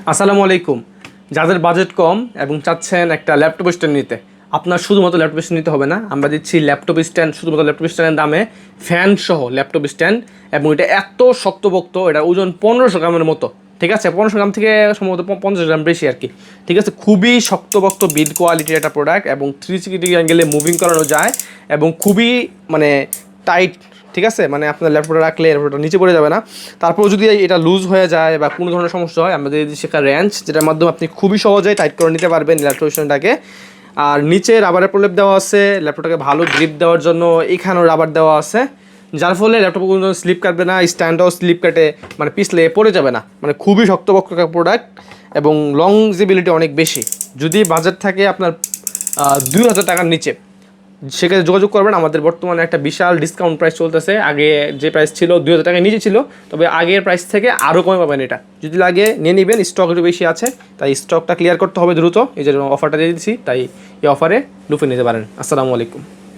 আসসালামু আলাইকুম। যাদের বাজেট কম এবং চাচ্ছেন একটা ল্যাপটপ স্ট্যান্ড নিতে, আপনার শুধুমাত্র ল্যাপটপ স্ট্যান্ড নিতে হবে না। আমরা দিচ্ছি ল্যাপটপ স্ট্যান্ড, শুধুমাত্র ল্যাপটপ স্ট্যান্ডের দামে ফ্যান সহ ল্যাপটপ স্ট্যান্ড। এবং এটা এত শক্তপোক্ত, এটা ওজন 1500 গ্রামের মতো। ঠিক আছে, 1500 গ্রাম থেকে সম্ভবত 50 গ্রাম বেশি আর কি। ঠিক আছে, খুবই শক্তপোক্ত বিল্ড কোয়ালিটির একটা প্রোডাক্ট এবং 360 অ্যাঙ্গেলে মুভিং করানো যায় এবং খুবই মানে টাইট। ঠিক আছে, মানে আপনার ল্যাপটপটা রাখলে ল্যাপটপটা নিচে পড়ে যাবে না। তারপর যদি এটা লুজ হয়ে যায় বা কোনো ধরনের সমস্যা হয়, আমাদের যদি শেখা রেঞ্জ, যেটার মাধ্যমে আপনি খুবই সহজেই টাইট করে নিতে পারবেন ল্যাপটপটাকে। আর নিচে রাবারের প্রলেপ দেওয়া আছে ল্যাপটপটাকে ভালো গ্রিপ দেওয়ার জন্য, এখানেও রাবার দেওয়া আছে, যার ফলে ল্যাপটপ কোনো স্লিপ কাটবে না, স্ট্যান্ডও স্লিপ কাটে মানে পিছলে পড়ে যাবে না। মানে খুবই শক্তপোক্ত একটা প্রোডাক্ট এবং লংজিবিলিটি অনেক বেশি। যদি বাজেট থাকে আপনার 2000 টাকার নিচে, সেখানে যোগাযোগ করবেন। আমাদের বর্তমানে একটা বিশাল ডিসকাউন্ট প্রাইস চলতেছে। আগে যে প্রাইস ছিল 2000 টাকার নিচে ছিল, তবে আগের প্রাইস থেকে আরও কমে পাবেন। এটা যদি লাগে নিয়ে নেবেন, স্টক একটু বেশি আছে, তাই স্টকটা ক্লিয়ার করতে হবে দ্রুত। এই যে অফারটা দিয়ে দিচ্ছি, তাই এই অফারে লুফে নিতে পারেন। আসসালামু আলাইকুম।